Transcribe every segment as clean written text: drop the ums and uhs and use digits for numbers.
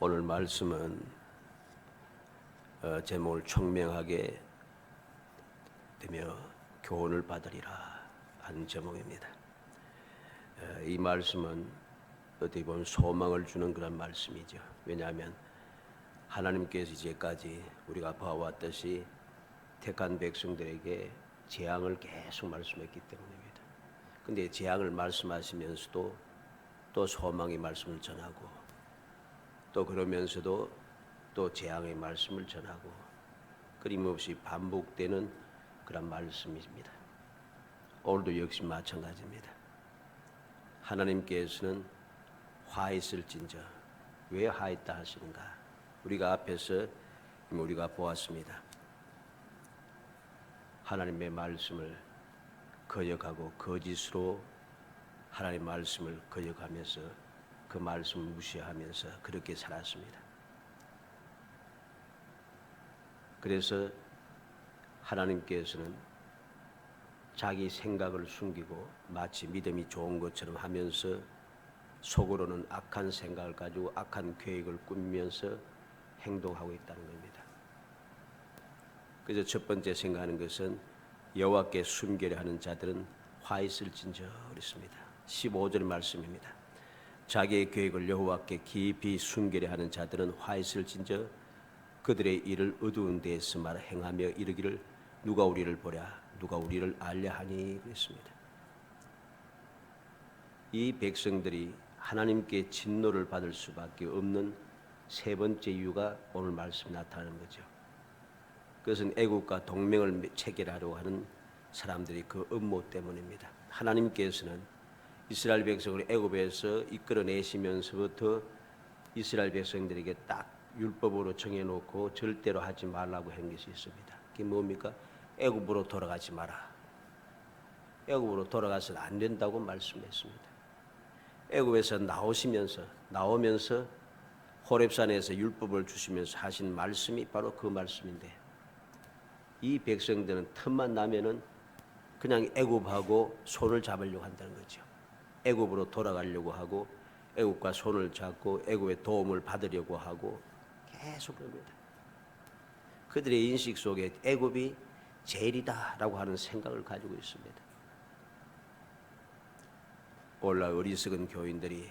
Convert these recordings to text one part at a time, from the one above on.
오늘 말씀은 제목을 총명하게 되며 교훈을 받으리라 하는 제목입니다. 이 말씀은 어떻게 보면 소망을 주는 그런 말씀이죠. 왜냐하면 하나님께서 이제까지 우리가 봐왔듯이 택한 백성들에게 재앙을 계속 말씀했기 때문입니다. 근데 재앙을 말씀하시면서도 또 소망의 말씀을 전하고 또 그러면서도 또 재앙의 말씀을 전하고 끊임없이 반복되는 그런 말씀입니다. 오늘도 역시 마찬가지입니다. 하나님께서는 화했을진저 왜 화했다 하시는가? 우리가 앞에서 우리가 보았습니다. 하나님의 말씀을 거역하고 거짓으로 하나님의 말씀을 거역하면서 그 말씀을 무시하면서 그렇게 살았습니다. 그래서 하나님께서는 자기 생각을 숨기고 마치 믿음이 좋은 것처럼 하면서 속으로는 악한 생각을 가지고 악한 계획을 꾸미면서 행동하고 있다는 겁니다. 그래서 첫 번째 생각하는 것은 여호와께 숨기려 하는 자들은 화 있을진저 그랬습니다. 15절 말씀입니다. 자기의 계획을 여호와께 깊이 숨기려 하는 자들은 화 있을진저 그들의 일을 어두운 데에서 말아 행하며 이르기를 누가 우리를 보랴 누가 우리를 알려 하니 그랬습니다. 이 백성들이 하나님께 진노를 받을 수밖에 없는 세 번째 이유가 오늘 말씀에 나타나는 거죠. 그것은 애국과 동맹을 체결하려고 하는 사람들이 그 음모 때문입니다. 하나님께서는 이스라엘 백성을 애굽에서 이끌어내시면서부터 이스라엘 백성들에게 딱 율법으로 정해놓고 절대로 하지 말라고 한 것이 있습니다. 그게 뭡니까? 애굽으로 돌아가지 마라. 애굽으로 돌아가서는 안 된다고 말씀했습니다. 애굽에서 나오면서 호렙산에서 율법을 주시면서 하신 말씀이 바로 그 말씀인데 이 백성들은 틈만 나면은 그냥 애굽하고 손을 잡으려고 한다는 거죠. 애굽으로 돌아가려고 하고 애굽과 손을 잡고 애굽의 도움을 받으려고 하고 계속 그럽니다. 그들의 인식 속에 애굽이 제일이다라고 하는 생각을 가지고 있습니다. 오늘날 어리석은 교인들이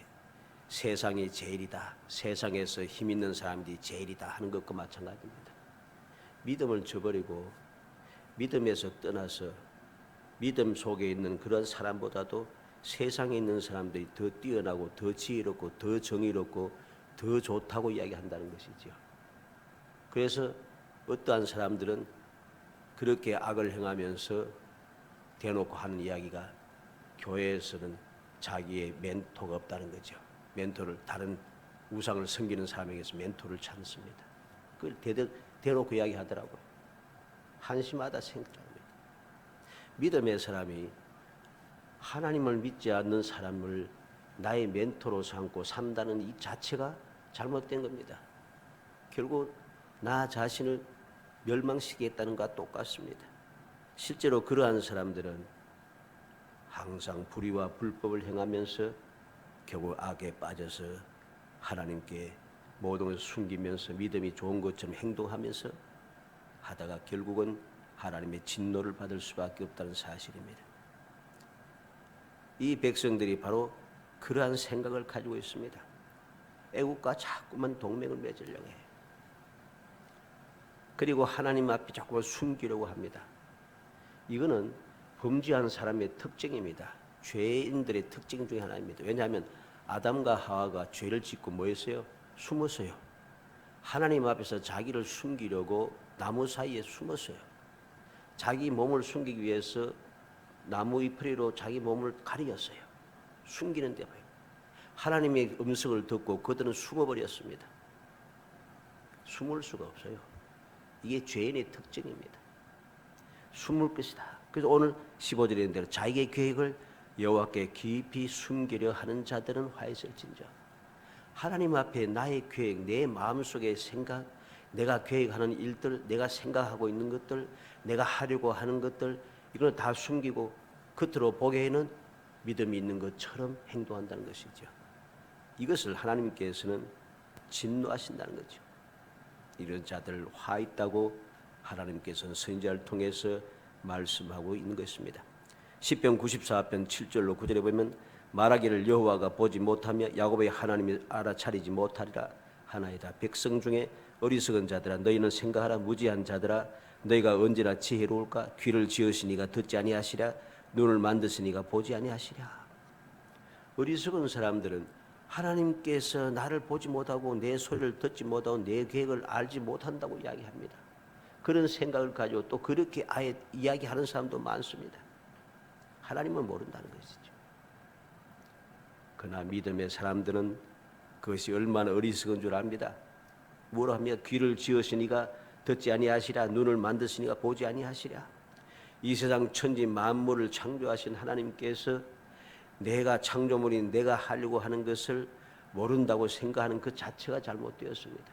세상이 제일이다, 세상에서 힘 있는 사람들이 제일이다 하는 것과 마찬가지입니다. 믿음을 저버리고 믿음에서 떠나서 믿음 속에 있는 그런 사람보다도 세상에 있는 사람들이 더 뛰어나고 더 지혜롭고 더 정의롭고 더 좋다고 이야기한다는 것이죠. 그래서 어떠한 사람들은 그렇게 악을 행하면서 대놓고 하는 이야기가 교회에서는 자기의 멘토가 없다는 거죠. 멘토를 다른 우상을 섬기는 사람에게서 멘토를 찾습니다. 그걸 대놓고 이야기하더라고요. 한심하다 생각합니다. 믿음의 사람이 하나님을 믿지 않는 사람을 나의 멘토로 삼고 산다는 이 자체가 잘못된 겁니다. 결국 나 자신을 멸망시키겠다는 것과 똑같습니다. 실제로 그러한 사람들은 항상 불의와 불법을 행하면서 결국 악에 빠져서 하나님께 모든 것을 숨기면서 믿음이 좋은 것처럼 행동하면서 하다가 결국은 하나님의 진노를 받을 수밖에 없다는 사실입니다. 이 백성들이 바로 그러한 생각을 가지고 있습니다. 애국과 자꾸만 동맹을 맺으려고 해요. 그리고 하나님 앞에 자꾸만 숨기려고 합니다. 이거는 범죄한 사람의 특징입니다. 죄인들의 특징 중에 하나입니다. 왜냐하면 아담과 하와가 죄를 짓고 뭐 했어요? 숨었어요. 하나님 앞에서 자기를 숨기려고 나무 사이에 숨었어요. 자기 몸을 숨기기 위해서 나무 잎으로 자기 몸을 가리었어요. 숨기는 데 하나님의 음성을 듣고 그들은 숨어버렸습니다. 숨을 수가 없어요. 이게 죄인의 특징입니다. 숨을 것이다. 그래서 오늘 15절에 있는 대로 자기의 계획을 여호와께 깊이 숨기려 하는 자들은 화있을진저. 하나님 앞에 나의 계획, 내 마음속의 생각, 내가 계획하는 일들, 내가 생각하고 있는 것들, 내가 하려고 하는 것들 이걸 다 숨기고 겉으로 보기에는 믿음이 있는 것처럼 행동한다는 것이죠. 이것을 하나님께서는 진노하신다는 거죠. 이런 자들 화 있다고 하나님께서는 선지자를 통해서 말씀하고 있는 것입니다. 시편 94편 7절로 9절에 보면 말하기를 여호와가 보지 못하며 야곱의 하나님이 알아차리지 못하리라 하나이다. 백성 중에 어리석은 자들아 너희는 생각하라. 무지한 자들아 너희가 언제나 지혜로울까. 귀를 지으시니가 듣지 아니하시랴. 눈을 만드시니가 보지 아니하시랴. 어리석은 사람들은 하나님께서 나를 보지 못하고 내 소리를 듣지 못하고 내 계획을 알지 못한다고 이야기합니다. 그런 생각을 가지고 또 그렇게 아예 이야기하는 사람도 많습니다. 하나님은 모른다는 것이죠. 그러나 믿음의 사람들은 그것이 얼마나 어리석은 줄 압니다. 뭐라 하며 귀를 지으시니가 듣지 아니하시랴. 눈을 만드시니가 보지 아니하시랴. 이 세상 천지 만물을 창조하신 하나님께서 내가 창조물인 내가 하려고 하는 것을 모른다고 생각하는 그 자체가 잘못되었습니다.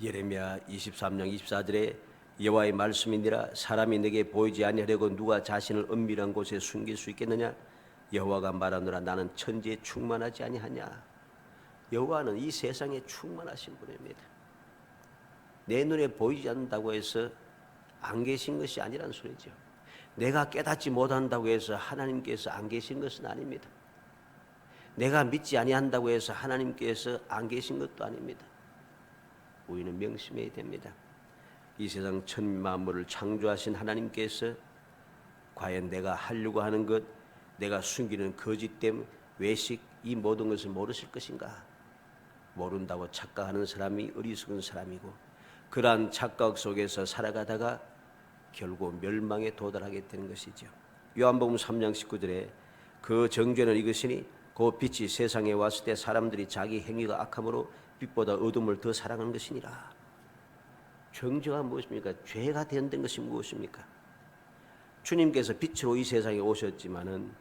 예레미야 23장 24절에 여호와의 말씀이니라. 사람이 내게 보이지 아니하려고 누가 자신을 은밀한 곳에 숨길 수 있겠느냐. 여호와가 말하노라. 나는 천지에 충만하지 아니하냐. 여호와는 이 세상에 충만하신 분입니다. 내 눈에 보이지 않는다고 해서 안 계신 것이 아니란 소리죠. 내가 깨닫지 못한다고 해서 하나님께서 안 계신 것은 아닙니다. 내가 믿지 아니한다고 해서 하나님께서 안 계신 것도 아닙니다. 우리는 명심해야 됩니다. 이 세상 천지 만물을 창조하신 하나님께서 과연 내가 하려고 하는 것, 내가 숨기는 거짓됨, 외식 이 모든 것을 모르실 것인가? 모른다고 착각하는 사람이 어리석은 사람이고 그러한 착각 속에서 살아가다가 결국 멸망에 도달하게 되는 것이죠. 요한복음 3장 19절에 그 정죄는 이것이니 그 빛이 세상에 왔을 때 사람들이 자기 행위가 악함으로 빛보다 어둠을 더 사랑하는 것이니라. 정죄가 무엇입니까? 죄가 된 것이 무엇입니까? 주님께서 빛으로 이 세상에 오셨지만은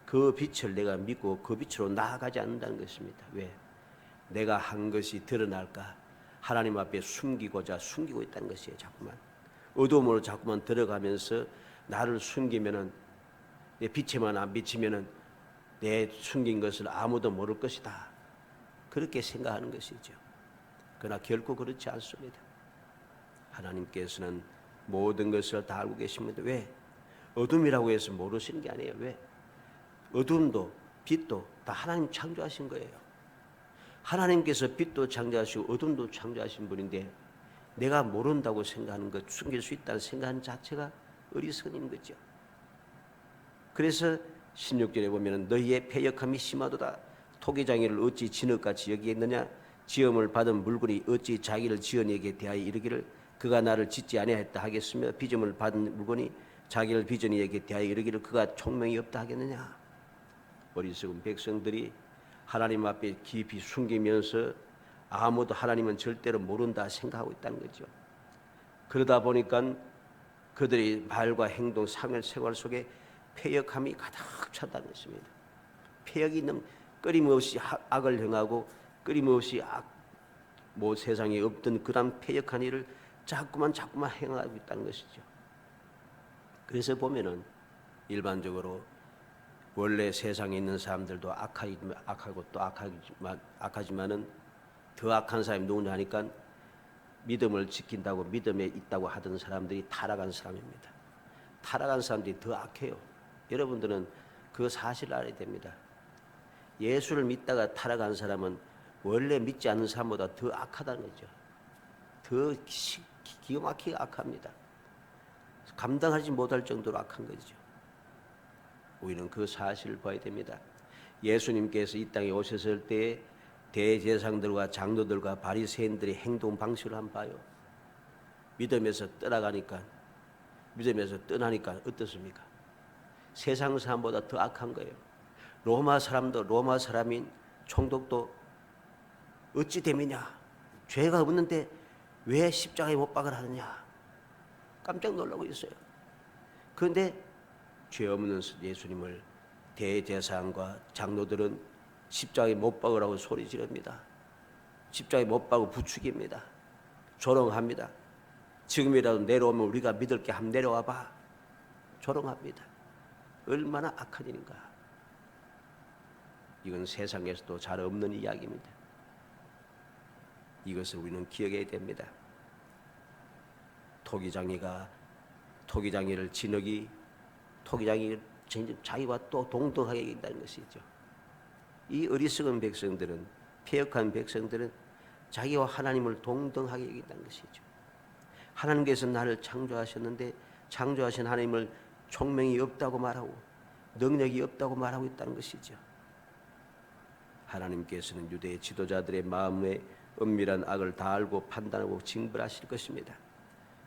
그 빛을 내가 믿고 그 빛으로 나아가지 않는다는 것입니다. 왜? 내가 한 것이 드러날까? 하나님 앞에 숨기고자 숨기고 있다는 것이에요. 자꾸만 어둠으로 자꾸만 들어가면서 나를 숨기면은 내 빛에만 안 비치면은 내 숨긴 것을 아무도 모를 것이다. 그렇게 생각하는 것이죠. 그러나 결코 그렇지 않습니다. 하나님께서는 모든 것을 다 알고 계십니다. 왜? 어둠이라고 해서 모르시는 게 아니에요. 왜? 어둠도 빛도 다 하나님 창조하신 거예요. 하나님께서 빛도 창조하시고 어둠도 창조하신 분인데 내가 모른다고 생각하는 것, 숨길 수 있다는 생각하는 자체가 어리석은 거죠. 그래서 16절에 보면 너희의 패역함이 심하도다. 토기장이를 어찌 진흙같이 여기겠느냐. 지음을 받은 물건이 어찌 자기를 지은 이에게 대하여 이르기를 그가 나를 짓지 아니하였다 하겠으며 빚음을 받은 물건이 자기를 빚은 이에게 대하여 이르기를 그가 총명이 없다 하겠느냐. 어리석은 백성들이 하나님 앞에 깊이 숨기면서 아무도 하나님은 절대로 모른다 생각하고 있다는 거죠. 그러다 보니까 그들의 말과 행동, 생활 속에 패역함이 가득 찼다는 것입니다. 패역이 있는 끊임없이 악을 행하고 끊임없이 세상에 없던 그런 패역한 일을 자꾸만 행하고 있다는 것이죠. 그래서 보면은 일반적으로 원래 세상에 있는 사람들도 악하고 또 악하지만은 더 악한 사람이 누구냐 하니까 믿음을 지킨다고 믿음에 있다고 하던 사람들이 타락한 사람입니다. 타락한 사람들이 더 악해요. 여러분들은 그 사실을 알아야 됩니다. 예수를 믿다가 타락한 사람은 원래 믿지 않는 사람보다 더 악하다는 거죠. 더 기가 막히게 악합니다. 감당하지 못할 정도로 악한 거죠. 우리는 그 사실을 봐야 됩니다. 예수님께서 이 땅에 오셨을 때 대제사장들과 장로들과 바리새인들의 행동 방식을 한번 봐요. 믿음에서 떠나니까 어떻습니까? 세상 사람보다 더 악한 거예요. 로마 사람인 총독도 어찌 됨이냐? 죄가 없는데 왜 십자가에 못 박으라 하느냐? 깜짝 놀라고 있어요. 그런데 죄 없는 예수님을 대제사장과 장로들은 십자가에 못 박으라고 소리 지릅니다. 십자가에 못 박고 부추깁니다. 조롱합니다. 지금이라도 내려오면 우리가 믿을 게 한번 내려와 봐. 조롱합니다. 얼마나 악한 일인가. 이건 세상에서도 잘 없는 이야기입니다. 이것을 우리는 기억해야 됩니다. 토기장이를 진흙이 토기장이를 자기와 또 동등하게 여긴다는 것이죠. 이 어리석은 백성들은, 패역한 백성들은 자기와 하나님을 동등하게 여긴다는 것이죠. 하나님께서 나를 창조하셨는데 창조하신 하나님을 총명이 없다고 말하고 능력이 없다고 말하고 있다는 것이죠. 하나님께서는 유대의 지도자들의 마음에 은밀한 악을 다 알고 판단하고 징벌하실 것입니다.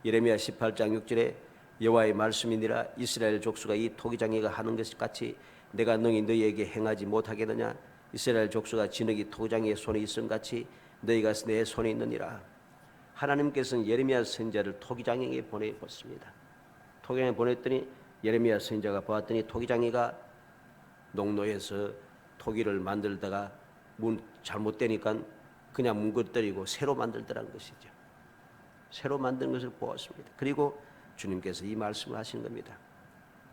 예레미야 18장 6절에 여호와의 말씀이니라 이스라엘 족수가 이 토기장이가 하는 것 같이 내가 능히 너희에게 행하지 못하겠느냐. 이스라엘 족수가 진흙이 토기장이의 손에 있음 같이 너희가 내 손에 있느니라. 하나님께서는 예레미야 선지자를 토기장이에게 보내봤습니다. 토기장이에 보냈더니 예레미야 선지자가 보았더니 토기장이가 농로에서 토기를 만들다가 잘못되니까 그냥 뭉그러뜨리고 새로 만들더라는 것이죠. 새로 만든 것을 보았습니다. 그리고 주님께서 이 말씀을 하신 겁니다.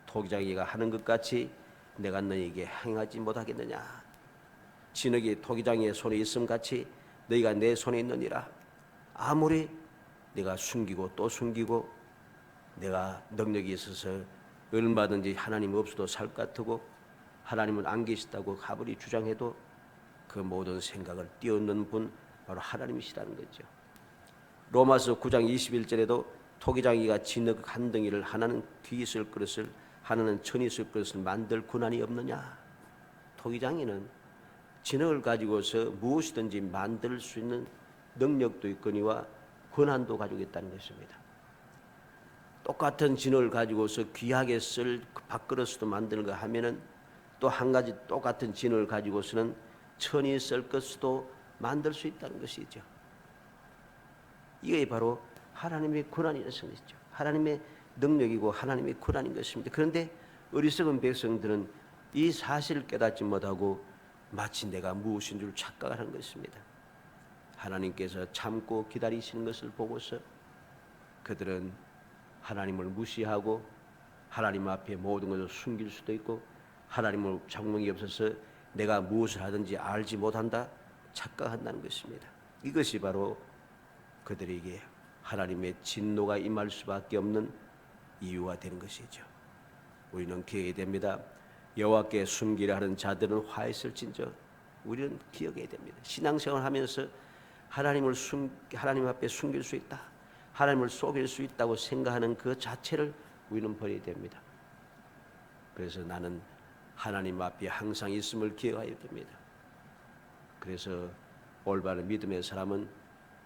토기장이가 하는 것 같이 내가 너희에게 행하지 못하겠느냐. 진흙이 토기장이의 손에 있음 같이 너희가 내 손에 있느니라. 아무리 내가 숨기고 또 숨기고 내가 능력이 있어서 얼마든지 하나님 없어도 살 것 같고 하나님은 안 계시다고 아무리 주장해도 그 모든 생각을 뛰어넘는 분 바로 하나님이시라는 거죠. 로마서 9장 21절에도 토기장이가 진흙 한 덩이를 하나는 귀 있을 그릇을 하나는 천 있을 그릇을 만들 권한이 없느냐. 토기장이는 진흙을 가지고서 무엇이든지 만들 수 있는 능력도 있거니와 권한도 가지고 있다는 것입니다. 똑같은 진흙을 가지고서 귀하게 쓸 밥그릇도 만드는가 하면은 또 한 가지 똑같은 진흙을 가지고서는 천이 쓸 것도 만들 수 있다는 것이죠. 이게 바로 하나님의 권한이라는 것이죠. 하나님의 능력이고 하나님의 권한인 것입니다. 그런데 어리석은 백성들은 이 사실을 깨닫지 못하고 마치 내가 무엇인 줄 착각하는 것입니다. 하나님께서 참고 기다리시는 것을 보고서 그들은 하나님을 무시하고 하나님 앞에 모든 것을 숨길 수도 있고 하나님을 장명이 없어서 내가 무엇을 하든지 알지 못한다 착각한다는 것입니다. 이것이 바로 그들에게 하나님의 진노가 임할 수밖에 없는 이유가 되는 것이죠. 우리는 기억해야 됩니다. 여호와께 숨기려 하는 자들은 화했을진저 우리는 기억해야 됩니다. 신앙생활을 하면서 하나님 앞에 숨길 수 있다, 하나님을 속일 수 있다고 생각하는 그 자체를 우리는 버려야 됩니다. 그래서 나는 하나님 앞에 항상 있음을 기억해야 됩니다. 그래서 올바른 믿음의 사람은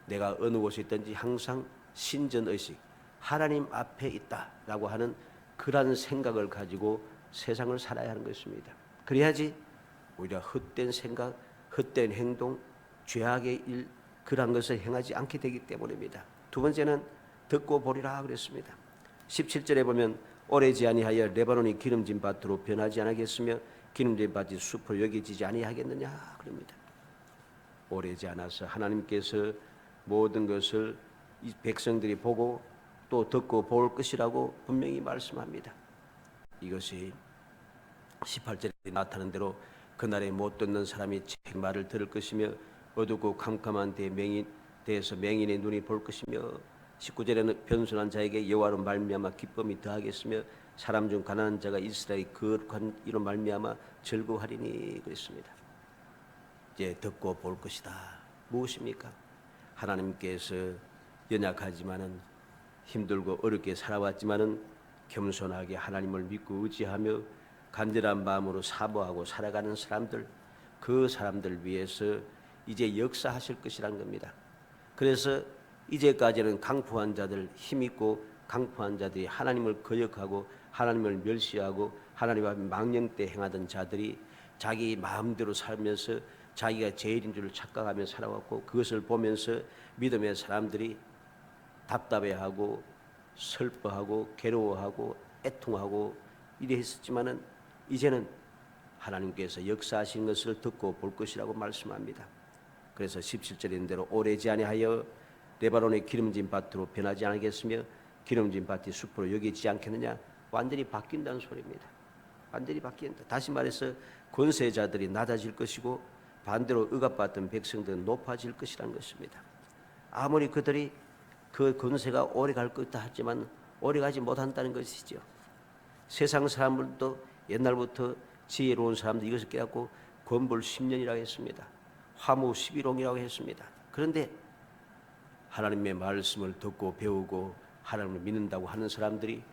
내가 어느 곳에 있든지 항상 신전의식, 하나님 앞에 있다라고 하는 그러한 생각을 가지고 세상을 살아야 하는 것입니다. 그래야지 오히려 헛된 생각, 헛된 행동, 죄악의 일 그러한 것을 행하지 않게 되기 때문입니다. 두 번째는 듣고 보리라 그랬습니다. 17절에 보면 오래지 아니하여 레바논이 기름진 밭으로 변하지 않겠으며 기름진 밭이 숲으로 여겨지지 아니하겠느냐 그럽니다. 오래지 않아서 하나님께서 모든 것을 이 백성들이 보고 또 듣고 볼 것이라고 분명히 말씀합니다. 이것이 18절에 나타난 대로 그날에 못 듣는 사람이 제 말을 들을 것이며 어둡고 캄캄한 데에서 맹인의 눈이 볼 것이며 19절에는 변순한 자에게 여호와로 말미암아 기쁨이 더하겠으며 사람 중 가난한 자가 이스라엘의 거룩한 이로 말미암아 즐거워하리니 그랬습니다. 이제 듣고 볼 것이다. 무엇입니까? 하나님께서 연약하지만은 힘들고 어렵게 살아왔지만은 겸손하게 하나님을 믿고 의지하며 간절한 마음으로 사모하고 살아가는 사람들, 그 사람들 위해서 이제 역사하실 것이라는 겁니다. 그래서 이제까지는 강포한 자들, 힘있고 강포한 자들이 하나님을 거역하고 하나님을 멸시하고 하나님 앞에 망령되 행하던 자들이 자기 마음대로 살면서 자기가 제일인 줄 착각하며 살아왔고 그것을 보면서 믿음의 사람들이 답답해하고 슬퍼하고 괴로워하고 애통하고 이래 했었지만은 이제는 하나님께서 역사하신 것을 듣고 볼 것이라고 말씀합니다. 그래서 17절인 대로 오래지 아니하여 레바논의 기름진 밭으로 변하지 않겠으며 기름진 밭이 숲으로 여기지 않겠느냐. 완전히 바뀐다는 소리입니다. 완전히 바뀐다. 다시 말해서 권세자들이 낮아질 것이고 반대로 억압받던 백성들은 높아질 것이라는 것입니다. 아무리 그들이 그 권세가 오래 갈 것다 하지만 오래 가지 못한다는 것이죠. 세상 사람들도 옛날부터 지혜로운 사람들 이것을 깨닫고 권불 10년이라고 했습니다. 화무 11홍이라고 했습니다. 그런데 하나님의 말씀을 듣고 배우고 하나님을 믿는다고 하는 사람들이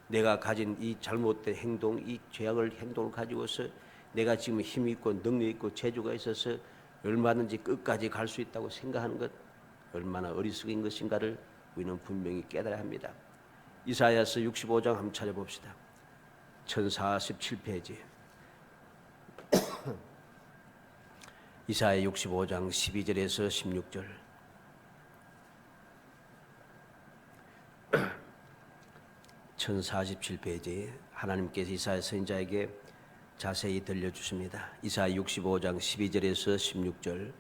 내가 가진 이 잘못된 행동, 이 죄악을 행동을 가지고서 내가 지금 힘이 있고 능력이 있고 재주가 있어서 얼마든지 끝까지 갈 수 있다고 생각하는 것 얼마나 어리석인 것인가를 우리는 분명히 깨달아야 합니다. 이사야서 65장 한번 찾아봅시다. 1047페이지 이사야 65장 12절에서 16절 1047페이지 하나님께서 이사야 선지자에게 자세히 들려주십니다. 이사야 65장 12절에서 16절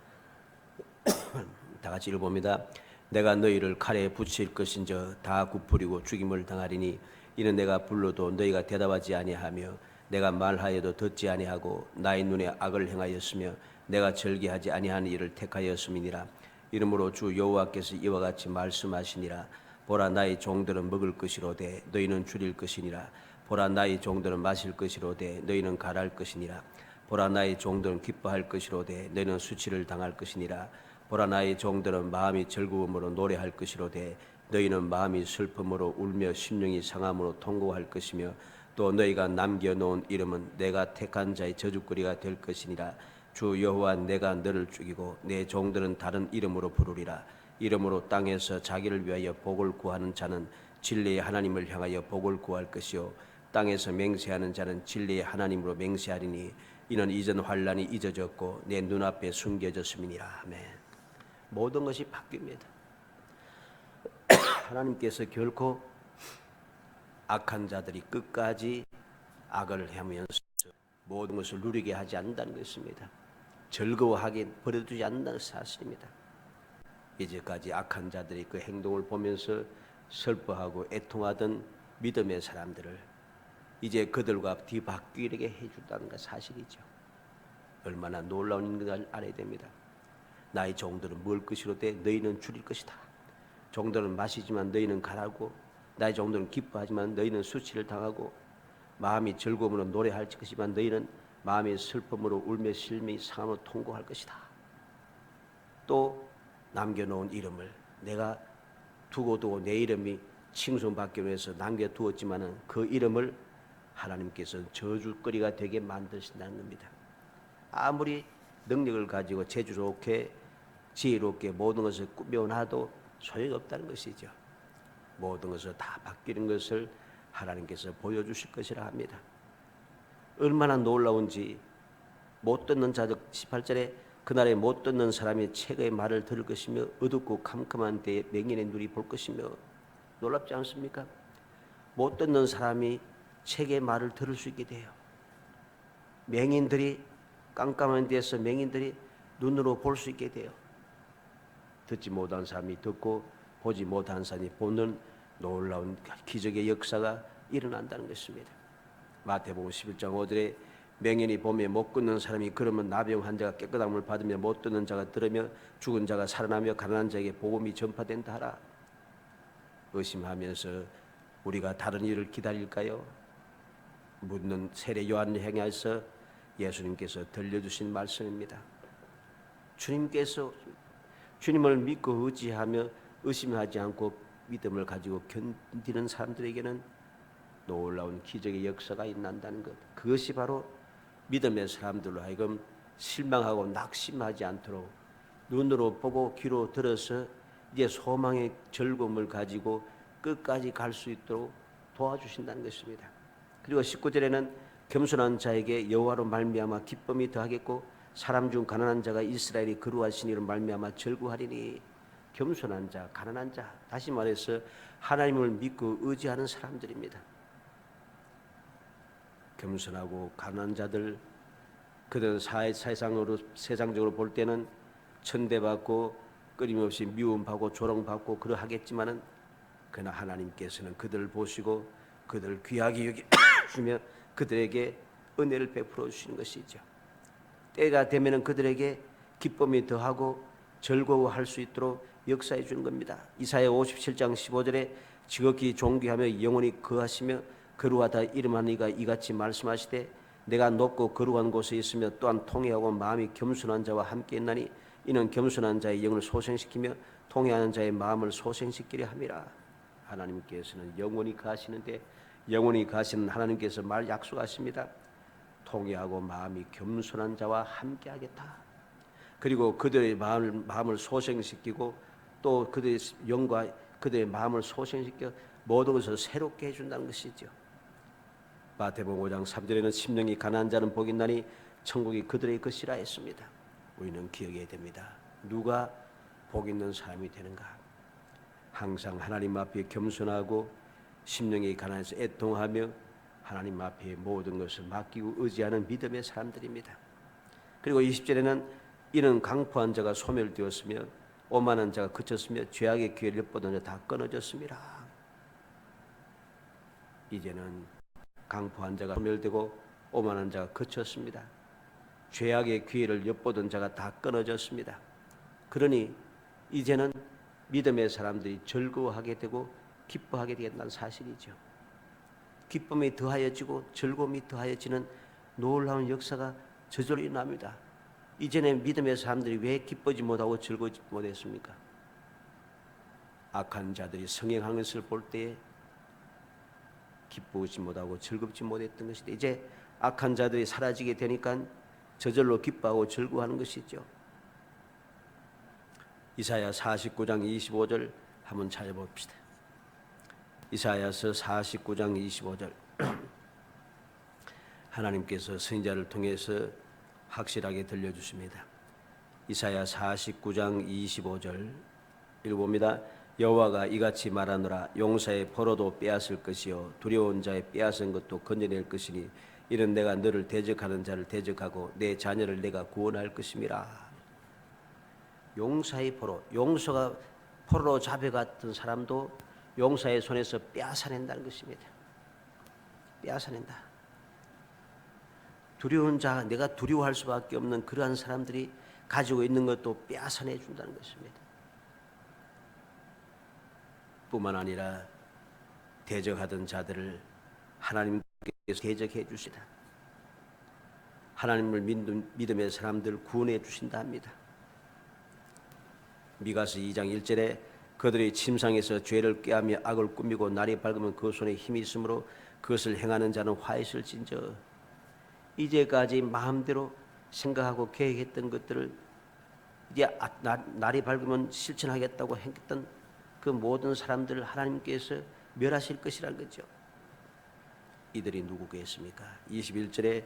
다 같이 읽어봅니다. 내가 너희를 칼에 붙일 것인저 다 굽으리고 죽임을 당하리니 이는 내가 불러도 너희가 대답하지 아니하며 내가 말하여도 듣지 아니하고 나의 눈에 악을 행하였으며 내가 절개하지 아니하는 일을 택하였음이니라. 이러므로 주 여호와께서 이와 같이 말씀하시니라. 보라 나의 종들은 먹을 것이로되 너희는 줄일 것이니라. 보라 나의 종들은 마실 것이로되 너희는 가랄 것이니라. 보라 나의 종들은 기뻐할 것이로되 너희는 수치를 당할 것이니라. 보라 나의 종들은 마음이 즐거움으로 노래할 것이로되 너희는 마음이 슬픔으로 울며 심령이 상함으로 통곡할 것이며 또 너희가 남겨놓은 이름은 내가 택한 자의 저주거리가 될 것이니라. 주 여호와 내가 너를 죽이고 내 종들은 다른 이름으로 부르리라. 이름으로 땅에서 자기를 위하여 복을 구하는 자는 진리의 하나님을 향하여 복을 구할 것이요 땅에서 맹세하는 자는 진리의 하나님으로 맹세하리니 이는 이전 환난이 잊어졌고 내 눈앞에 숨겨졌음이니라. 아멘. 모든 것이 바뀝니다. 하나님께서 결코 악한 자들이 끝까지 악을 하면서 모든 것을 누리게 하지 않는다는 것입니다. 즐거워하게 버려두지 않는다는 사실입니다. 이제까지 악한 자들이 그 행동을 보면서 슬퍼하고 애통하던 믿음의 사람들을 이제 그들과 뒤바뀌게 해준다는 것 사실이죠. 얼마나 놀라운 것을 알아야 됩니다. 나의 종들은 먹을 것이로되 너희는 줄일 것이다. 종들은 마시지만 너희는 가라고 나의 종들은 기뻐하지만 너희는 수치를 당하고 마음이 즐거움으로 노래할 것이지만 너희는 마음의 슬픔으로 울며 실미 상함으로 통곡할 것이다. 또 남겨놓은 이름을 내가 두고 내 이름이 칭송받기 위해서 남겨두었지만은 그 이름을 하나님께서 저주거리가 되게 만드신다는 겁니다. 아무리 능력을 가지고 재주롭게 지혜롭게 모든 것을 꾸며놔도 소용이 없다는 것이죠. 모든 것을 다 바뀌는 것을 하나님께서 보여주실 것이라 합니다. 얼마나 놀라운지 못 듣는 자적 18절에 그날에 못 듣는 사람이 책의 말을 들을 것이며 어둡고 캄캄한 데에 맹인의 눈이 볼 것이며 놀랍지 않습니까? 못 듣는 사람이 책의 말을 들을 수 있게 돼요. 맹인들이 깜깜한 데서 맹인들이 눈으로 볼 수 있게 돼요. 듣지 못한 사람이 듣고 보지 못한 사람이 보는 놀라운 기적의 역사가 일어난다는 것입니다. 마태복음 11장 5절에 맹인이 보며 못 걷는 사람이 그러면 나병 환자가 깨끗함을 받으며 못 듣는 자가 들으며 죽은 자가 살아나며 가난한 자에게 복음이 전파된다 하라. 의심하면서 우리가 다른 일을 기다릴까요? 묻는 세례 요한을 향해서 예수님께서 들려주신 말씀입니다. 주님께서 주님을 믿고 의지하며 의심하지 않고 믿음을 가지고 견디는 사람들에게는 놀라운 기적의 역사가 일어난다는 것. 그것이 바로 믿음의 사람들로 하여금 실망하고 낙심하지 않도록 눈으로 보고 귀로 들어서 이제 소망의 즐거움을 가지고 끝까지 갈 수 있도록 도와주신다는 것입니다. 그리고 19절에는 겸손한 자에게 여호와로 말미암아 기쁨이 더하겠고 사람 중 가난한 자가 이스라엘이 거룩하신 이로 말미암아 절구하리니. 겸손한 자, 가난한 자, 다시 말해서 하나님을 믿고 의지하는 사람들입니다. 겸손하고 가난한 자들, 그들은 세상적으로 볼 때는 천대받고 끊임없이 미움받고 조롱받고 그러하겠지만은 그러나 하나님께서는 그들을 보시고 그들을 귀하게 여기시며 그들에게 은혜를 베풀어 주시는 것이죠. 때가 되면 그들에게 기쁨이 더하고 즐거워할 수 있도록 역사해 주는 겁니다. 이사야 57장 15절에 지극히 존귀하며 영원히 거하시며 거룩하다 이름한 이가 이같이 말씀하시되 내가 높고 거룩한 곳에 있으며 또한 통회하고 마음이 겸손한 자와 함께 있나니 이는 겸손한 자의 영을 소생시키며 통회하는 자의 마음을 소생시키려 함이라. 하나님께서는 영원히 가시는데 영원히 가시는 하나님께서 말 약속하십니다. 통회하고 마음이 겸손한 자와 함께 하겠다. 그리고 그들의 마음을 소생시키고 또 그들의 영과 그들의 마음을 소생시켜 모든 것을 새롭게 해준다는 것이죠. 마태복음 5장 3절에는 심령이 가난한 자는 복이 있나니 천국이 그들의 것이라 했습니다. 우리는 기억해야 됩니다. 누가 복 있는 사람이 되는가? 항상 하나님 앞에 겸손하고 심령이 가난해서 애통하며 하나님 앞에 모든 것을 맡기고 의지하는 믿음의 사람들입니다. 그리고 20절에는 이는 강포한 자가 소멸되었으며 오만한 자가 그쳤으며 죄악의 기회를 엿보던 자 다 끊어졌습니다. 이제는 강포한 자가 소멸되고 오만한 자가 그쳤습니다. 죄악의 기회를 엿보던 자가 다 끊어졌습니다. 그러니 이제는 믿음의 사람들이 즐거워하게 되고 기뻐하게 되겠다는 사실이죠. 기쁨이 더하여지고 즐거움이 더하여지는 놀라운 역사가 저절로 일어납니다. 이전에 믿음의 사람들이 왜 기쁘지 못하고 즐거우지 못했습니까? 악한 자들이 성행하는 것을 볼 때에 기쁘지 못하고 즐겁지 못했던 것인데 이제 악한 자들이 사라지게 되니까 저절로 기뻐하고 즐거워하는 것이죠. 이사야 49장 25절 한번 찾아봅시다. 이사야서 49장 25절 하나님께서 선지자를 통해서 확실하게 들려주십니다. 이사야 49장 25절 읽어봅니다. 여호와가 이같이 말하노라 용사의 포로도 빼앗을 것이요 두려운 자의 빼앗은 것도 건져낼 것이니 이는 내가 너를 대적하는 자를 대적하고 내 자녀를 내가 구원할 것임이라. 용사의 포로, 용서가 포로로 잡혀갔던 사람도 용사의 손에서 빼앗아낸다는 것입니다. 빼앗아낸다. 두려운 자, 내가 두려워할 수밖에 없는 그러한 사람들이 가지고 있는 것도 빼앗아내 준다는 것입니다. 뿐만 아니라 대적하던 자들을 하나님께서 대적해 주시다. 하나님을 믿음의 사람들 구원해 주신다 합니다. 미가서 2장 1절에 그들이 침상에서 죄를 꾀하며 악을 꾸미고 날이 밝으면 그 손에 힘이 있으므로 그것을 행하는 자는 화있을진저. 이제까지 마음대로 생각하고 계획했던 것들을 이제 날이 밝으면 실천하겠다고 했던 그 모든 사람들을 하나님께서 멸하실 것이라는 거죠. 이들이 누구겠습니까? 21절에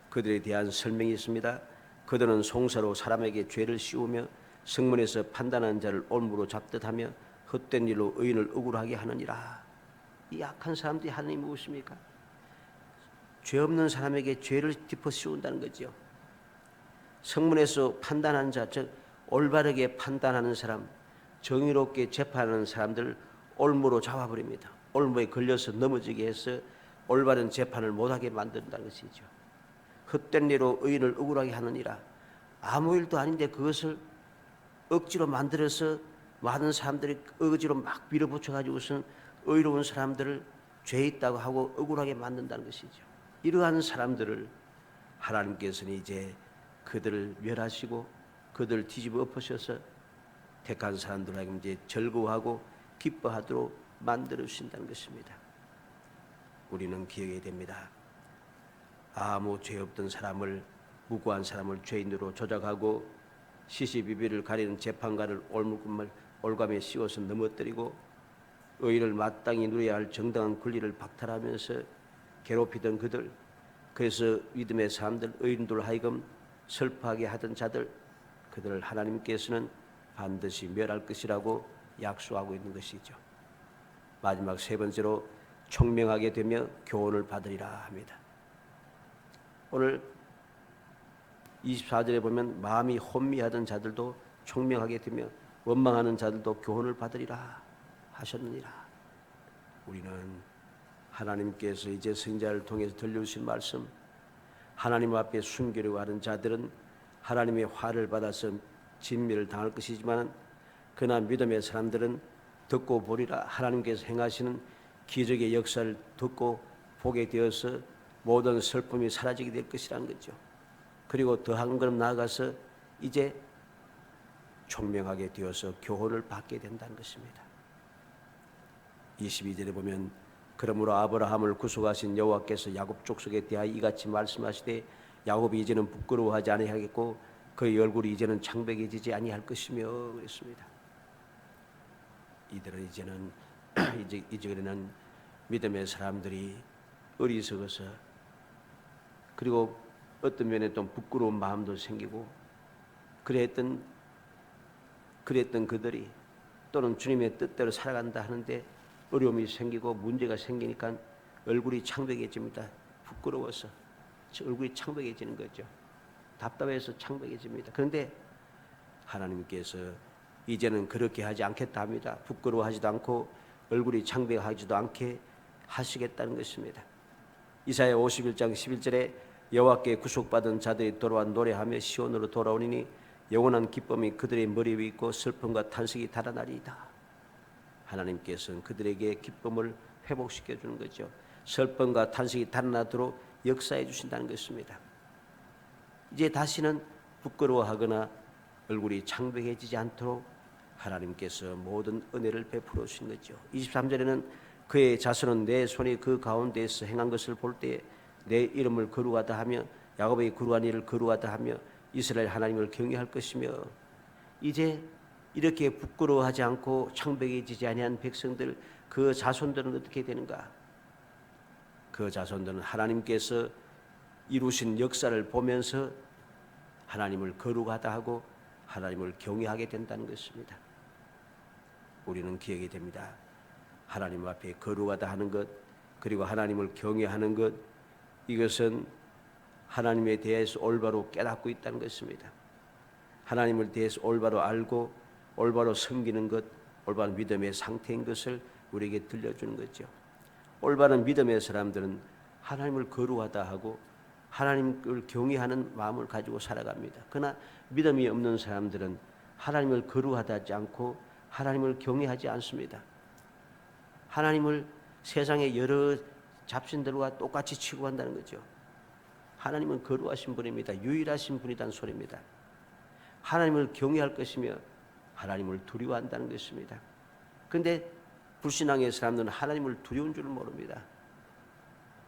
그들에 대한 설명이 있습니다. 그들은 송사로 사람에게 죄를 씌우며 성문에서 판단하는 자를 올무로 잡듯하며 헛된 일로 의인을 억울하게 하느니라. 이 악한 사람들이 하나님이 무엇입니까? 죄 없는 사람에게 죄를 짚어 씌운다는 거죠. 성문에서 판단하는 자, 즉 올바르게 판단하는 사람, 정의롭게 재판하는 사람들을 올무로 잡아버립니다. 올무에 걸려서 넘어지게 해서 올바른 재판을 못하게 만든다는 것이죠. 헛된 일로 의인을 억울하게 하느니라. 아무 일도 아닌데 그것을 억지로 만들어서 많은 사람들이 억지로 막 밀어붙여가지고선 의로운 사람들을 죄 있다고 하고 억울하게 만든다는 것이죠. 이러한 사람들을 하나님께서는 이제 그들을 멸하시고 그들을 뒤집어 엎으셔서 택한 사람들에게 이제 즐거워하고 기뻐하도록 만들어 주신다는 것입니다. 우리는 기억해야 됩니다. 아무 죄 없던 사람을, 무고한 사람을 죄인으로 조작하고 시시비비를 가리는 재판관을 올감에 씌워서 넘어뜨리고 의를 마땅히 누려야 할 정당한 권리를 박탈하면서 괴롭히던 그들, 그래서 믿음의 사람들, 의인들 하여금 슬퍼하게 하던 자들, 그들을 하나님께서는 반드시 멸할 것이라고 약속하고 있는 것이죠. 마지막 세 번째로 총명하게 되며 교훈을 받으리라 합니다. 오늘 24절에 보면 마음이 혼미하던 자들도 총명하게 되며 원망하는 자들도 교훈을 받으리라 하셨느니라. 우리는 하나님께서 이제 선지자를 통해서 들려주신 말씀, 하나님 앞에 숨기려고 하는 자들은 하나님의 화를 받아서 진멸을 당할 것이지만, 그러나 믿음의 사람들은 듣고 보리라. 하나님께서 행하시는 기적의 역사를 듣고 보게 되어서 모든 슬픔이 사라지게 될 것이라는 거죠. 그리고 더 한 걸음 나아가서 이제 총명하게 되어서 교훈을 받게 된다는 것입니다. 22절에 보면 그러므로 아브라함을 구속하신 여호와께서 야곱 족속에 대하여 이같이 말씀하시되 야곱이 이제는 부끄러워하지 아니하겠고 그의 얼굴이 이제는 창백해지지 아니할 것이며 그랬습니다. 이들은 이제는 이제는 믿음의 사람들이 어리석어서, 그리고 어떤 면에 좀 부끄러운 마음도 생기고 그랬던 그들이 또는 주님의 뜻대로 살아간다 하는데 어려움이 생기고 문제가 생기니까 얼굴이 창백해집니다. 부끄러워서 얼굴이 창백해지는 거죠. 답답해서 창백해집니다. 그런데 하나님께서 이제는 그렇게 하지 않겠다 합니다. 부끄러워하지도 않고 얼굴이 창백하지도 않게 하시겠다는 것입니다. 이사야 51장 11절에 여호와께 구속받은 자들이 돌아와 노래하며 시온으로 돌아오니 영원한 기쁨이 그들의 머리 위에 있고 슬픔과 탄식이 달아나리이다. 하나님께서는 그들에게 기쁨을 회복시켜 주는 거죠. 슬픔과 탄식이 달아나도록 역사해 주신다는 것입니다. 이제 다시는 부끄러워하거나 얼굴이 창백해지지 않도록 하나님께서 모든 은혜를 베풀어 주신 거죠. 23절에는 그의 자손은 내 손이 그 가운데에서 행한 것을 볼 때 내 이름을 거룩하다 하며 야곱의 거룩한 일을 거룩하다 하며 이스라엘 하나님을 경외할 것이며, 이제 이렇게 부끄러워하지 않고 창백해지지 아니한 백성들, 그 자손들은 어떻게 되는가? 그 자손들은 하나님께서 이루신 역사를 보면서 하나님을 거룩하다 하고 하나님을 경외하게 된다는 것입니다. 우리는 기억이 됩니다. 하나님 앞에 거룩하다 하는 것, 그리고 하나님을 경외하는 것, 이것은 하나님에 대해서 올바로 깨닫고 있다는 것입니다. 하나님을 대해서 올바로 알고 올바로 섬기는 것, 올바른 믿음의 상태인 것을 우리에게 들려주는 거죠. 올바른 믿음의 사람들은 하나님을 거룩하다 하고 하나님을 경외하는 마음을 가지고 살아갑니다. 그러나 믿음이 없는 사람들은 하나님을 거룩하다 하지 않고 하나님을 경외하지 않습니다. 하나님을 세상의 여러 잡신들과 똑같이 취급한다는 거죠. 하나님은 거룩하신 분입니다. 유일하신 분이라는 소리입니다. 하나님을 경외할 것이며 하나님을 두려워한다는 것입니다. 그런데 불신앙의 사람들은 하나님을 두려운 줄을 모릅니다.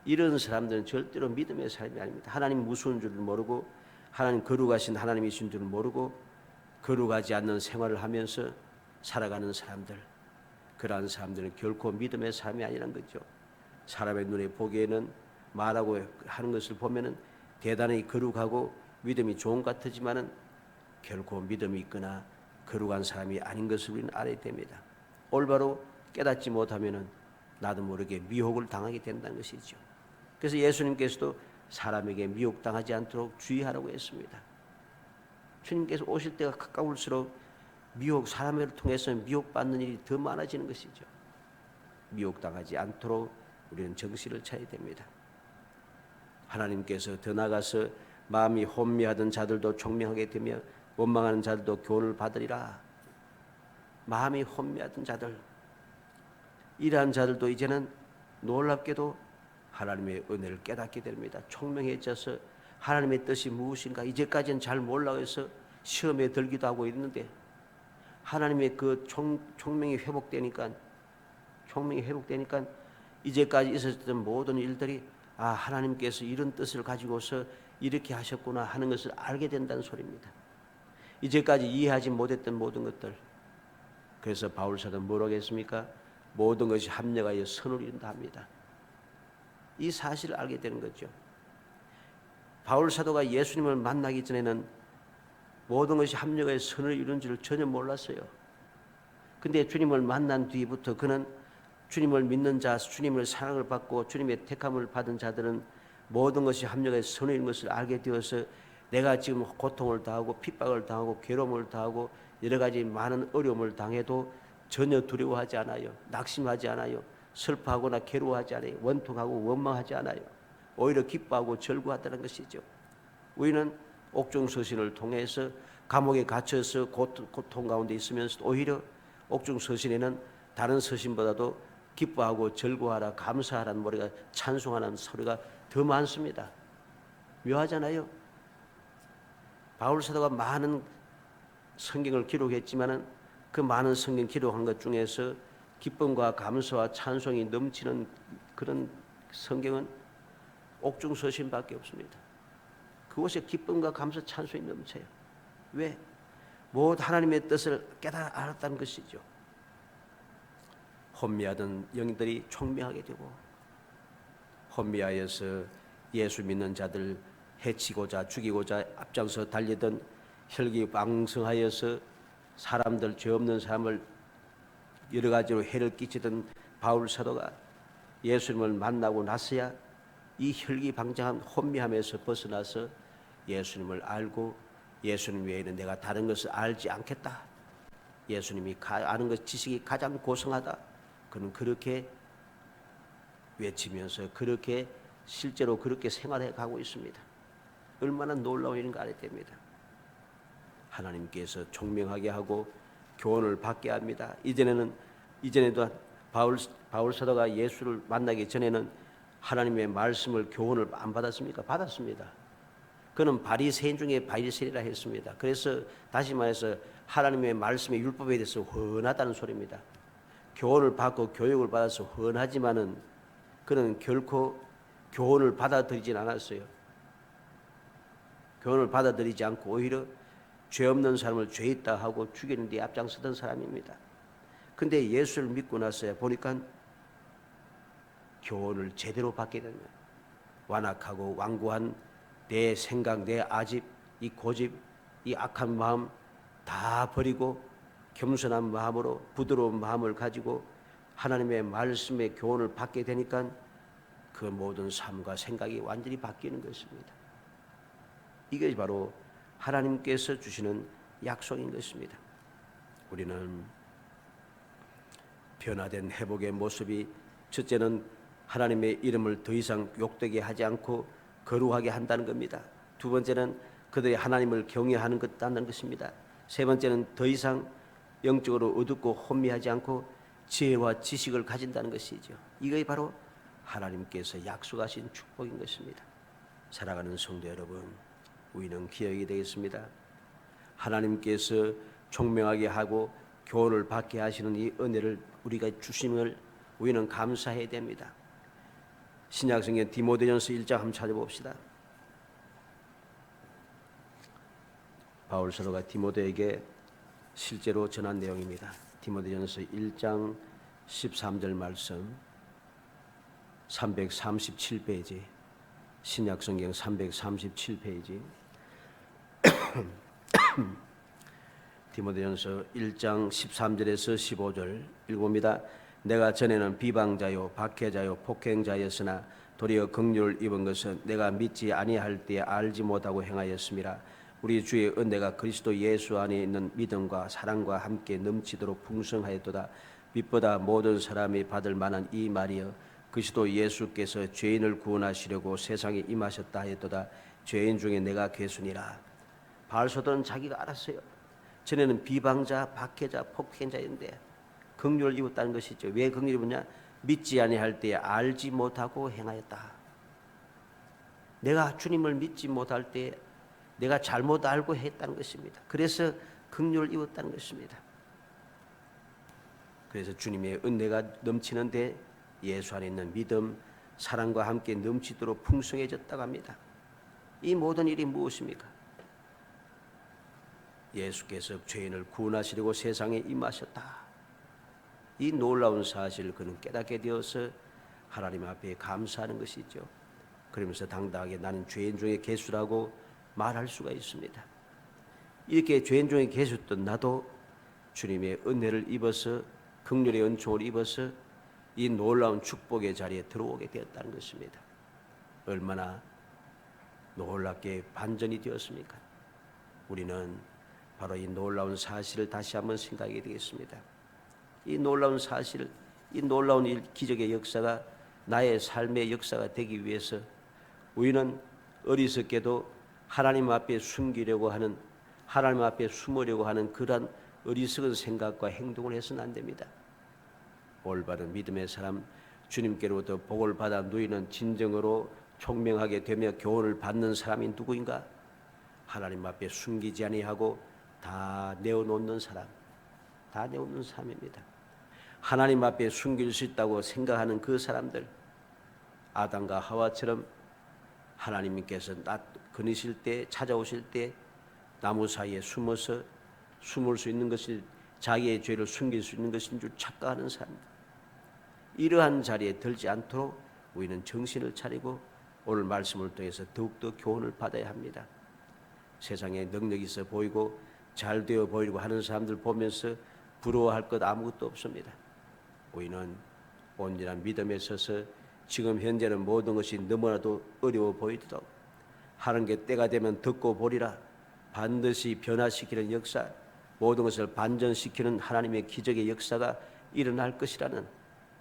이런 사람들은 절대로 믿음의 사람이 아닙니다. 하나님 무서운 줄을 모르고 하나님 거룩하신 하나님이신 줄을 모르고 거룩하지 않는 생활을 하면서 살아가는 사람들, 그러한 사람들은 결코 믿음의 사람이 아니란 거죠. 사람의 눈에 보기에는 말하고 하는 것을 보면은 대단히 거룩하고 믿음이 좋은 것 같지만은 결코 믿음이 있거나 거룩한 사람이 아닌 것을 우리는 알아야 됩니다. 올바로 깨닫지 못하면은 나도 모르게 미혹을 당하게 된다는 것이죠. 그래서 예수님께서도 사람에게 미혹당하지 않도록 주의하라고 했습니다. 주님께서 오실 때가 가까울수록 사람을 통해서 미혹받는 일이 더 많아지는 것이죠. 미혹당하지 않도록 우리는 정신을 차려야 됩니다. 하나님께서 더 나아가서 마음이 혼미하던 자들도 총명하게 되며 원망하는 자들도 교훈을 받으리라. 마음이 혼미하던 자들, 이러한 자들도 이제는 놀랍게도 하나님의 은혜를 깨닫게 됩니다. 총명해져서 하나님의 뜻이 무엇인가 이제까지는 잘 몰라고 해서 시험에 들기도 하고 있는데 하나님의 그 총명이 회복되니까 이제까지 있었던 모든 일들이 하나님께서 이런 뜻을 가지고서 이렇게 하셨구나 하는 것을 알게 된다는 소리입니다. 이제까지 이해하지 못했던 모든 것들, 그래서 바울 사도는 뭐라고 했습니까? 모든 것이 합력하여 선을 이룬다 합니다. 이 사실을 알게 되는 거죠. 바울 사도가 예수님을 만나기 전에는 모든 것이 합력하여 선을 이룬 줄 전혀 몰랐어요. 근데 주님을 만난 뒤부터 그는 주님을 믿는 자, 주님을 사랑을 받고 주님의 택함을 받은 자들은 모든 것이 합력하여 선을 이룬 것을 알게 되어서 내가 지금 고통을 당하고 핍박을 당하고 괴로움을 당하고 여러 가지 많은 어려움을 당해도 전혀 두려워하지 않아요. 낙심하지 않아요. 슬퍼하거나 괴로워하지 않아요. 원통하고 원망하지 않아요. 오히려 기뻐하고 절구하다는 것이죠. 우리는 옥중서신을 통해서 감옥에 갇혀서 고통 가운데 있으면서 오히려 옥중서신에는 다른 서신보다도 기뻐하고 절구하라 감사하라는 머리가 찬송하는 소리가 더 많습니다. 묘하잖아요. 바울 사도가 많은 성경을 기록했지만은 그 많은 성경 기록한 것 중에서 기쁨과 감사와 찬송이 넘치는 그런 성경은 옥중서신밖에 없습니다. 그곳에 기쁨과 감사 찬송이 넘쳐요. 왜? 모두 하나님의 뜻을 알았다는 것이죠. 혼미하던 영들이 총명하게 되고 혼미하여서 예수 믿는 자들 해치고자 죽이고자 앞장서 달리던 혈기왕성하여서 사람들 죄 없는 사람을 여러 가지로 해를 끼치던 바울 사도가 예수님을 만나고 나서야 이 혈기방장한 혼미함에서 벗어나서 예수님을 알고 예수님 외에는 내가 다른 것을 알지 않겠다. 예수님이 아는 것 지식이 가장 고성하다. 그는 그렇게 외치면서 그렇게 실제로 그렇게 생활해 가고 있습니다. 얼마나 놀라운 일인가 알아야 됩니다. 하나님께서 총명하게 하고 교훈을 받게 합니다. 이전에도 바울 사도가 예수를 만나기 전에는 하나님의 말씀을 교훈을 안 받았습니까? 받았습니다. 그는 바리새인 중에 바리새인이라 했습니다. 그래서 다시 말해서 하나님의 말씀의 율법에 대해서 헌하다는 소리입니다. 교훈을 받고 교육을 받아서 헌하지만은 그는 결코 교훈을 받아들이진 않았어요. 교훈을 받아들이지 않고 오히려 죄 없는 사람을 죄 있다 하고 죽이는 데 앞장서던 사람입니다. 근데 예수를 믿고 나서야 보니까 교훈을 제대로 받게 되면 완악하고 완고한 내 생각, 내 아집, 이 고집, 이 악한 마음 다 버리고 겸손한 마음으로 부드러운 마음을 가지고 하나님의 말씀의 교훈을 받게 되니까 그 모든 삶과 생각이 완전히 바뀌는 것입니다. 이게 바로 하나님께서 주시는 약속인 것입니다. 우리는 변화된 회복의 모습이 첫째는 하나님의 이름을 더 이상 욕되게 하지 않고 거룩하게 한다는 겁니다. 두 번째는 그들이 하나님을 경외하는 것다는 것입니다. 세 번째는 더 이상 영적으로 어둡고 혼미하지 않고 지혜와 지식을 가진다는 것이죠. 이것이 바로 하나님께서 약속하신 축복인 것입니다. 사랑하는 성도 여러분, 우리는 기억이 되겠습니다. 하나님께서 총명하게 하고 교훈을 받게 하시는 이 은혜를 우리가 주심을 우리는 감사해야 됩니다. 신약성경 디모데전서 1장 한번 찾아봅시다. 바울 사도가 디모데에게 실제로 전한 내용입니다. 디모데전서 1장 13절 말씀 337페이지 신약성경 337페이지 디모데전서 1장 13절에서 15절 읽어봅니다. 내가 전에는 비방자요 박해자요 폭행자였으나 도리어 긍휼을 입은 것은 내가 믿지 아니할 때에 알지 못하고 행하였음이라. 우리 주의 은혜가 그리스도 예수 안에 있는 믿음과 사랑과 함께 넘치도록 풍성하였도다. 빛보다 모든 사람이 받을 만한 이 말이여 그리스도 예수께서 죄인을 구원하시려고 세상에 임하셨다 하였도다. 죄인 중에 내가 괴순이라. 바울 사도는 자기가 알았어요. 전에는 비방자, 박해자, 폭행자인데 긍휼을 입었다는 것이죠. 왜 긍휼을 입었냐? 믿지 아니할 때에 알지 못하고 행하였다. 내가 주님을 믿지 못할 때에 내가 잘못 알고 했다는 것입니다. 그래서 긍휼을 입었다는 것입니다. 그래서 주님의 은혜가 넘치는데 예수 안에 있는 믿음, 사랑과 함께 넘치도록 풍성해졌다고 합니다. 이 모든 일이 무엇입니까? 예수께서 죄인을 구원하시려고 세상에 임하셨다. 이 놀라운 사실을 그는 깨닫게 되어서 하나님 앞에 감사하는 것이죠. 그러면서 당당하게 나는 죄인 중에 괴수라고 말할 수가 있습니다. 이렇게 죄인 중에 괴수였던 나도 주님의 은혜를 입어서 긍휼의 은총을 입어서 이 놀라운 축복의 자리에 들어오게 되었다는 것입니다. 얼마나 놀랍게 반전이 되었습니까? 우리는 바로 이 놀라운 사실을 다시 한번 생각하게 되겠습니다. 이 놀라운 사실, 이 놀라운 기적의 역사가 나의 삶의 역사가 되기 위해서 우리는 어리석게도 하나님 앞에 숨기려고 하는, 하나님 앞에 숨으려고 하는 그러한 어리석은 생각과 행동을 해서는 안 됩니다. 올바른 믿음의 사람, 주님께로부터 복을 받아 누리는 진정으로 총명하게 되며 교훈을 받는 사람이 누구인가? 하나님 앞에 숨기지 아니하고 다 내어놓는 사람, 다 내어놓는 사람입니다. 하나님 앞에 숨길 수 있다고 생각하는 그 사람들, 아담과 하와처럼 하나님께서 거니실 때, 찾아오실 때 나무 사이에 숨어서 숨을 수 있는 것이, 자기의 죄를 숨길 수 있는 것인 줄 착각하는 사람들, 이러한 자리에 들지 않도록 우리는 정신을 차리고 오늘 말씀을 통해서 더욱더 교훈을 받아야 합니다. 세상에 능력이 있어 보이고 잘 되어 보이고 하는 사람들 보면서 부러워할 것 아무것도 없습니다. 우리는 온전한 믿음에 서서 지금 현재는 모든 것이 너무나도 어려워 보이도록 하는 게 때가 되면 듣고 보리라, 반드시 변화시키는 역사, 모든 것을 반전시키는 하나님의 기적의 역사가 일어날 것이라는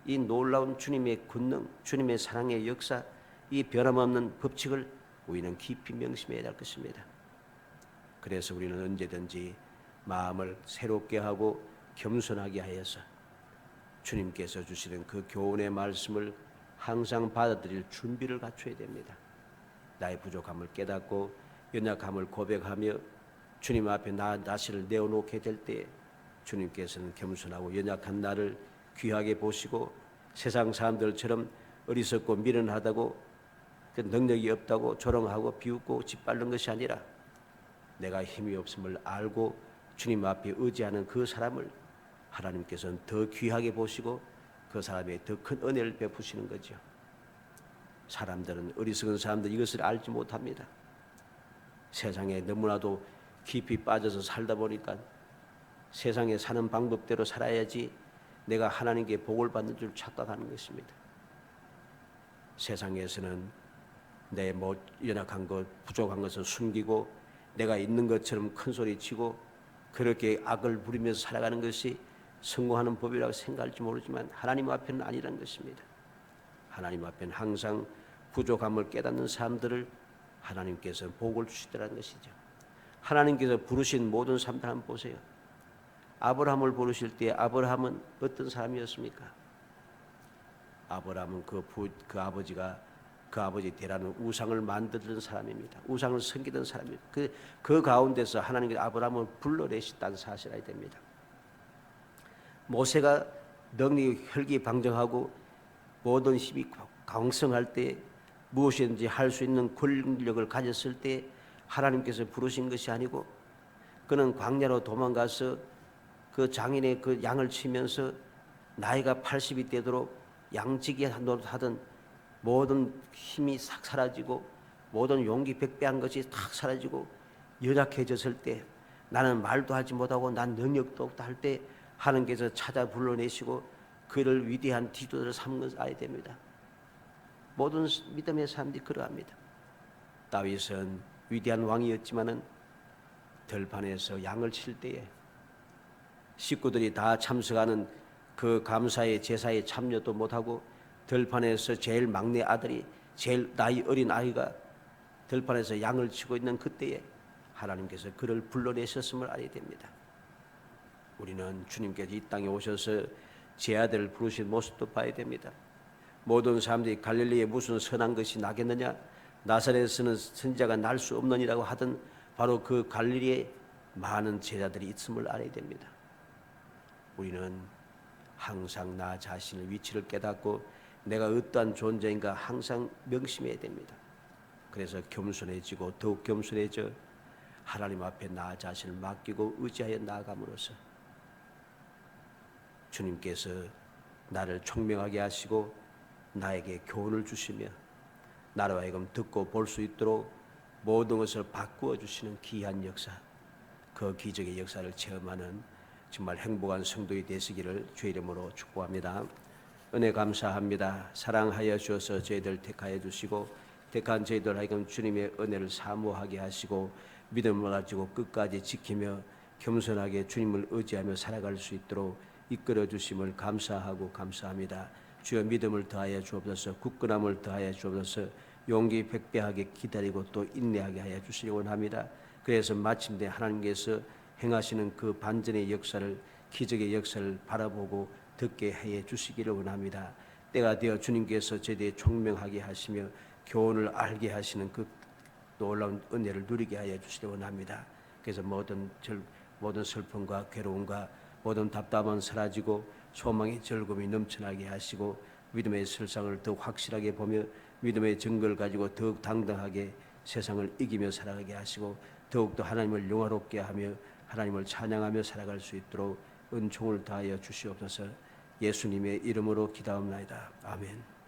이 놀라운 주님의 권능, 주님의 사랑의 역사, 이 변함없는 법칙을 우리는 깊이 명심해야 할 것입니다. 그래서 우리는 언제든지 마음을 새롭게 하고 겸손하게 하여서 주님께서 주시는 그 교훈의 말씀을 항상 받아들일 준비를 갖춰야 됩니다. 나의 부족함을 깨닫고 연약함을 고백하며 주님 앞에 나 자신을 내어놓게 될 때 주님께서는 겸손하고 연약한 나를 귀하게 보시고 세상 사람들처럼 어리석고 미련하다고 그 능력이 없다고 조롱하고 비웃고 짓밟는 것이 아니라 내가 힘이 없음을 알고 주님 앞에 의지하는 그 사람을 하나님께서는 더 귀하게 보시고 그 사람에 더 큰 은혜를 베푸시는 거죠. 사람들은, 어리석은 사람들 이것을 알지 못합니다. 세상에 너무나도 깊이 빠져서 살다 보니까 세상에 사는 방법대로 살아야지 내가 하나님께 복을 받는 줄 착각하는 것입니다. 세상에서는 내 연약한 것, 부족한 것을 숨기고 내가 있는 것처럼 큰 소리치고 그렇게 악을 부리면서 살아가는 것이 성공하는 법이라고 생각할지 모르지만 하나님 앞에는 아니라는 것입니다. 하나님 앞에는 항상 부족함을 깨닫는 사람들을 하나님께서 복을 주시더라는 것이죠. 하나님께서 부르신 모든 사람들 한번 보세요. 아브라함을 부르실 때 아브라함은 어떤 사람이었습니까? 아브라함은 그 아버지 대라는 우상을 만들던 사람입니다. 우상을 섬기던 사람입니다. 그 가운데서 하나님께서 아브라함을 불러내셨다는 사실을 알게 됩니다. 모세가 능력이 혈기방정하고 모든 힘이 강성할 때 무엇이든지 할 수 있는 권력을 가졌을 때 하나님께서 부르신 것이 아니고 그는 광야로 도망가서 그 장인의 그 양을 치면서 나이가 80이 되도록 양치기 노릇하던 모든 힘이 싹 사라지고 모든 용기 백배한 것이 탁 사라지고 연약해졌을 때 나는 말도 하지 못하고 난 능력도 없다 할 때 하나님께서 찾아 불러내시고 그를 위대한 지도자를 삼는 것을 알아야 됩니다. 모든 믿음의 사람들이 그러합니다. 다윗은 위대한 왕이었지만은 들판에서 양을 칠 때에 식구들이 다 참석하는 그 감사의 제사에 참여도 못하고 들판에서 제일 막내 아들이 제일 나이 어린 아이가 들판에서 양을 치고 있는 그때에 하나님께서 그를 불러내셨음을 알아야 됩니다. 우리는 주님께서 이 땅에 오셔서 제 아들을 부르신 모습도 봐야 됩니다. 모든 사람들이 갈릴리에 무슨 선한 것이 나겠느냐, 나사렛에서는 선지자가 날 수 없느니라고 하던 바로 그 갈릴리에 많은 제자들이 있음을 알아야 됩니다. 우리는 항상 나 자신의 위치를 깨닫고 내가 어떠한 존재인가 항상 명심해야 됩니다. 그래서 겸손해지고 더욱 겸손해져 하나님 앞에 나 자신을 맡기고 의지하여 나아감으로써 주님께서 나를 총명하게 하시고 나에게 교훈을 주시며 나로 하여금 듣고 볼 수 있도록 모든 것을 바꾸어 주시는 귀한 역사, 그 기적의 역사를 체험하는 정말 행복한 성도의 되시기를 주의 이름으로 축복합니다. 은혜 감사합니다. 사랑하여 주셔서 저희들 택하여 주시고 택한 저희들 하여금 주님의 은혜를 사모하게 하시고 믿음을 가지고 끝까지 지키며 겸손하게 주님을 의지하며 살아갈 수 있도록 이끌어 주심을 감사하고 감사합니다. 주여 믿음을 더하여 주옵소서, 굳건함을 더하여 주옵소서, 용기 백배하게 기다리고 또 인내하게 하여 주시기 원합니다. 그래서 마침내 하나님께서 행하시는 그 반전의 역사를, 기적의 역사를 바라보고 듣게 해 주시기를 원합니다. 때가 되어 주님께서 제대에 총명하게 하시며 교훈을 알게 하시는 그 놀라운 은혜를 누리게 하여 주시기 원합니다. 그래서 모든 슬픔과 괴로움과 모든 답답함은 사라지고 소망의 즐거움이 넘쳐나게 하시고 믿음의 실상을 더욱 확실하게 보며 믿음의 증거를 가지고 더욱 당당하게 세상을 이기며 살아가게 하시고 더욱더 하나님을 영화롭게 하며 하나님을 찬양하며 살아갈 수 있도록 은총을 다하여 주시옵소서. 예수님의 이름으로 기도합나이다. 아멘.